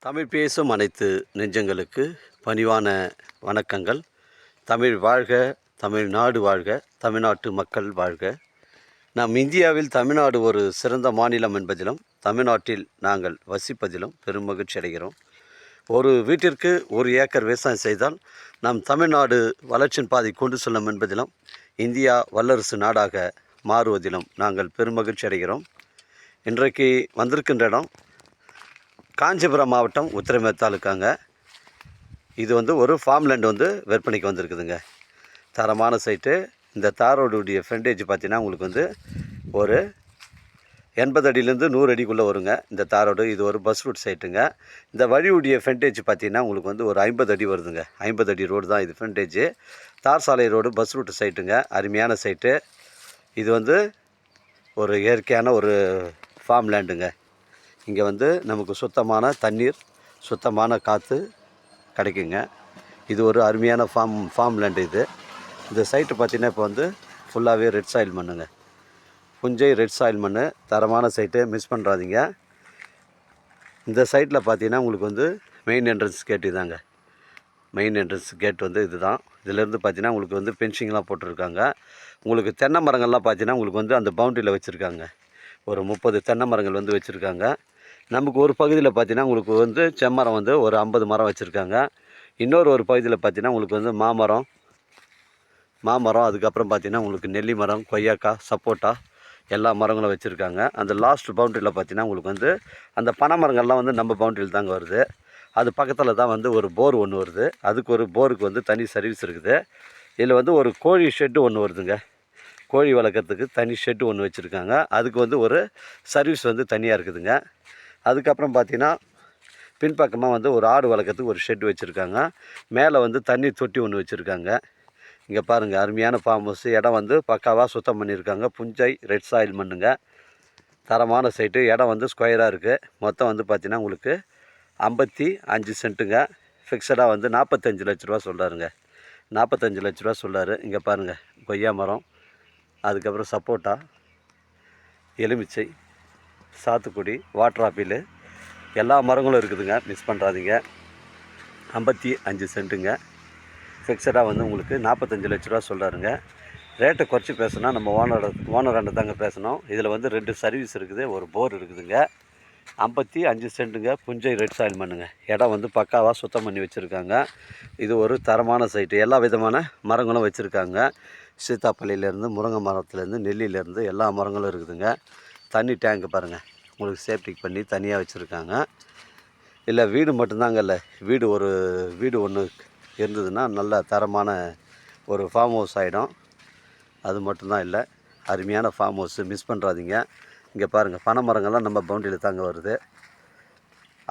தமிழ் பேசும் அனைத்து நெஞ்சங்களுக்கு பணிவான வணக்கங்கள். தமிழ் வாழ்க, தமிழ்நாடு வாழ்க, தமிழ்நாட்டு மக்கள் வாழ்க. நம் இந்தியாவில் தமிழ்நாடு ஒரு சிறந்த மாநிலம் என்பதிலும் தமிழ்நாட்டில் நாங்கள் வசிப்பதிலும் பெரும் மகிழ்ச்சி அடைகிறோம். ஒரு வீட்டிற்கு 1 ஏக்கர் விவசாயம் செய்தால் நம் தமிழ்நாடு வளர்ச்சியின் பாதை கொண்டு செல்லும் என்பதிலும் இந்தியா வல்லரசு நாடாக மாறுவதிலும் நாங்கள் பெரும் மகிழ்ச்சி அடைகிறோம். இன்றைக்கு வந்திருக்கின்ற இடம் காஞ்சிபுரம் மாவட்டம் உத்திரமேர் தாலுக்காங்க. இது ஒரு ஃபார்ம் லேண்ட் விற்பனைக்கு வந்திருக்குதுங்க. தரமான சைட்டு. இந்த தாரோடைய ஃப்ரண்டேஜ் பார்த்தீங்கன்னா உங்களுக்கு ஒரு 80 அடியிலேருந்து 100 அடிக்குள்ளே வருங்க இந்த தாரோடு. இது ஒரு பஸ் ரூட் சைட்டுங்க. இந்த வழியுடைய ஃப்ரண்டேஜ் பார்த்தீங்கன்னா உங்களுக்கு ஒரு 50 அடி வருதுங்க. 50 அடி ரோடு தான் இது ஃப்ரண்டேஜ். தார் சாலை ரோடு பஸ் ரூட் சைட்டுங்க. அருமையான சைட்டு. இது ஒரு இயற்கையான ஒரு ஃபார்ம் லேண்டுங்க. இங்கே நமக்கு சுத்தமான தண்ணீர், சுத்தமான காற்று கிடைக்குங்க. இது ஒரு அருமையான ஃபார்ம் லேண்டு இது. இந்த சைட்டு பார்த்திங்கன்னா இப்போ ஃபுல்லாகவே ரெட் சாயில் மண்ணுங்க. புஞ்சை ரெட் சாயில் மண். தரமான சைட்டு, மிஸ் பண்ணுறாதீங்க. இந்த சைட்டில் பார்த்தீங்கன்னா உங்களுக்கு மெயின் என்ட்ரன்ஸ் கேட் இதாங்க. மெயின் என்ட்ரன்ஸ் கேட் இது தான். இதிலேருந்து பார்த்தீங்கன்னா உங்களுக்கு பென்சிங்லாம் போட்டிருக்காங்க. உங்களுக்கு தென்னை மரங்கள்லாம் பார்த்தீங்கன்னா உங்களுக்கு அந்த பவுண்டரியில் வச்சுருக்காங்க. ஒரு 30 தென்னை மரங்கள் வச்சுருக்காங்க. நமக்கு ஒரு பகுதியில் பார்த்தீங்கன்னா உங்களுக்கு செம்மரம் ஒரு 50 மரம் வச்சுருக்காங்க. இன்னொரு பகுதியில் பார்த்தீங்கன்னா உங்களுக்கு மாமரம், அதுக்கப்புறம் பார்த்தீங்கன்னா உங்களுக்கு நெல்லி மரம், கொய்யாக்காய், சப்போட்டா எல்லா மரங்களும் வச்சுருக்காங்க. அந்த லாஸ்ட் பவுண்டரியில் பார்த்தீங்கன்னா உங்களுக்கு அந்த பனை மரங்கள்லாம் நம்ம பவுண்டரியில் தாங்க வருது. அது பக்கத்தில் தான் ஒரு போர் ஒன்று வருது. அதுக்கு ஒரு போருக்கு தனி சர்வீஸ் இருக்குது. இதில் ஒரு கோழி ஷெட்டு ஒன்று வருதுங்க. கோழி வளர்க்குறதுக்கு தனி ஷெட்டு ஒன்று வச்சுருக்காங்க. அதுக்கு ஒரு சர்வீஸ் தனியாக இருக்குதுங்க. அதுக்கப்புறம் பார்த்தீங்கன்னா பின்பக்கமாக ஒரு ஆடு வளர்க்குறதுக்கு ஒரு ஷெட்டு வச்சுருக்காங்க. மேலே தண்ணி தொட்டி ஒன்று வச்சுருக்காங்க. இங்கே பாருங்கள், அருமையான ஃபார்ம் ஹவுஸ். இடம் பக்காவாக சுத்தம் பண்ணியிருக்காங்க. புஞ்சை ரெட் சாயில் மண்ணுங்க. தரமான சைட்டு. இடம் ஸ்கொயராக இருக்குது. மொத்தம் பார்த்தீங்கன்னா உங்களுக்கு 55 சென்ட்டுங்க. ஃபிக்ஸடாக 45 லட்ச ரூபா சொல்கிறாருங்க. 45 லட்ச ரூபா சொல்கிறாரு. இங்கே பாருங்கள், கொய்யா மரம், அதுக்கப்புறம் சப்போட்டா, எலுமிச்சை, சாத்துக்குடி, வாட்டர் ஆப்பிள் எல்லா மரங்களும் இருக்குதுங்க. மிஸ் பண்ணுறாதீங்க. 55 சென்ட்டுங்க. ஃபிக்ஸடாக உங்களுக்கு 45 லட்ச ரூபா சொல்கிறாருங்க. ரேட்டை குறைச்சி பேசுனா நம்ம ஓனராண்ட தாங்க பேசணும். இதில் 2 சர்வீஸ் இருக்குது, ஒரு போர் இருக்குதுங்க. 55 சென்ட்டுங்க. புஞ்சை ரெட் சாயில் மண்ணுங்க. இடம் பக்காவாக சுத்தம் பண்ணி வச்சுருக்காங்க. இது ஒரு தரமான சைட்டு. எல்லா விதமான மரங்களும் வச்சுருக்காங்க. சீத்தாப்பள்ளியிலேருந்து, முருங்கை மரத்துலேருந்து, நெல்லியிலேருந்து எல்லா மரங்களும் இருக்குதுங்க. தண்ணி டேங்க்கு பாருங்கள், உங்களுக்கு சேஃப்டிக்கு பண்ணி தனியாக வச்சுருக்காங்க. இல்லை வீடு மட்டும்தாங்க இல்லை, வீடு ஒன்று இருந்ததுன்னா நல்ல தரமான ஒரு ஃபார்ம் ஹவுஸ் ஆகிடும். அது மட்டும்தான் இல்லை, அருமையான ஃபார்ம் ஹவுஸு. மிஸ் பண்ணுறாதீங்க. இங்கே பாருங்கள், பனை மரங்கள்லாம் நம்ம பவுண்டரியில் தாங்க வருது.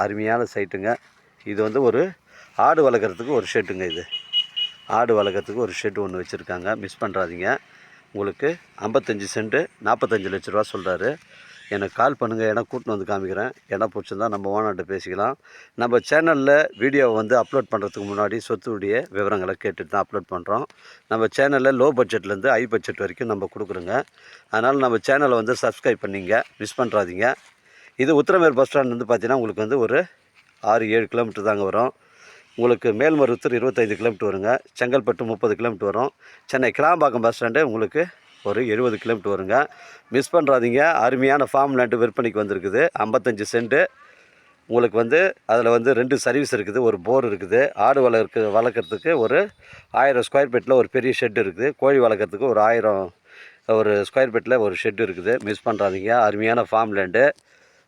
அருமையான சைட்டுங்க. இது ஒரு ஆடு வளர்க்குறதுக்கு ஒரு ஷெட்டுங்க. இது ஆடு வளர்க்குறதுக்கு ஒரு ஷெட்டு ஒன்று வச்சுருக்காங்க. மிஸ் பண்ணுறாதீங்க. உங்களுக்கு 55 சென்ட்டு 45 லட்ச ரூபா சொல்கிறாரு. எனக்கு கால் பண்ணுங்கள். இடம் கூட்டின்னு காமிக்கிறேன். இடம் பிடிச்சிருந்தா நம்ம ஓனர்கிட்ட பேசிக்கலாம். நம்ம சேனலில் வீடியோவை அப்லோட் பண்ணுறதுக்கு முன்னாடி சொத்துடைய விவரங்களை கேட்டுட்டு தான் அப்லோட் பண்ணுறோம். நம்ம சேனலில் லோ பட்ஜெட்லேருந்து ஹை பட்ஜெட் வரைக்கும் நம்ம கொடுக்குறோங்க. அதனால் நம்ம சேனலை சப்ஸ்கிரைப் பண்ணிங்க. மிஸ் பண்ணுறாதீங்க. இது உத்திரமேர் பஸ் ஸ்டாண்ட் பார்த்தீங்கன்னா உங்களுக்கு ஒரு 6-7 கிலோமீட்டர் தாங்க வரும். உங்களுக்கு மேல்மருவத்தூர் 25 கிலோமீட்டர் வருங்க. செங்கல்பட்டு 30 கிலோமீட்டர் வரும். சென்னை கிளாம்பாக்கம் பஸ் ஸ்டாண்டு உங்களுக்கு ஒரு 70 கிலோமீட்டர் வருங்க. மிஸ் பண்ணுறாதீங்க. அருமையான ஃபார்ம் லேண்டு விற்பனைக்கு வந்திருக்குது. 55 சென்ட்டு. உங்களுக்கு அதில் 2 சர்வீஸ் இருக்குது, ஒரு போர் இருக்குது. ஆடு வளர்க்குறதுக்கு ஒரு 1000 ஸ்கொயர் ஃபீட்டில் ஒரு பெரிய ஷெட்டு இருக்குது. கோழி வளர்க்குறதுக்கு ஒரு 1000 ஸ்கொயர் ஃபீட்டில் ஒரு ஷெட்டு இருக்குது. மிஸ் பண்ணுறாதீங்க. அருமையான ஃபார்ம் லேண்டு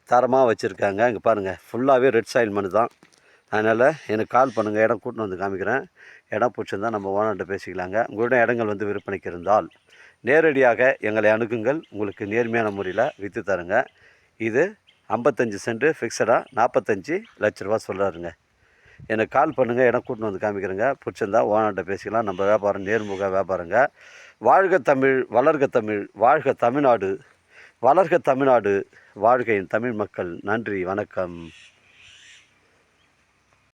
தரமாக வச்சுருக்காங்க. இங்கே பாருங்கள், ஃபுல்லாகவே ரெட் சாயில் மண் தான். அதனால் எனக்கு கால் பண்ணுங்கள். இடம் கூட்டின்னு காமிக்கிறேன். இடம் பிடிச்சிருந்தா நம்ம ஓனர்கிட்ட பேசிக்கலாங்க. உங்களிடம் இடங்கள் விற்பனைக்கு இருந்தால் நேரடியாக எங்களை அணுகுங்கள். உங்களுக்கு நேர்மையான முறையில் விற்று தருங்க. இது 55 சென்ட்டு. ஃபிக்ஸடாக 45 லட்ச ரூபா சொல்கிறாருங்க. எனக்கு கால் பண்ணுங்கள். இடம் கூட்டின்னு காமிக்கிறேங்க. பிடிச்சிருந்தா ஓனர்கிட்ட பேசிக்கலாம். நம்ம வியாபாரம் நேர்முக வியாபாரங்க. வாழ்க தமிழ், வளர்க தமிழ், வாழ்க தமிழ்நாடு, வளர்க தமிழ்நாடு, வாழ்க தமிழ் மக்கள். நன்றி, வணக்கம்.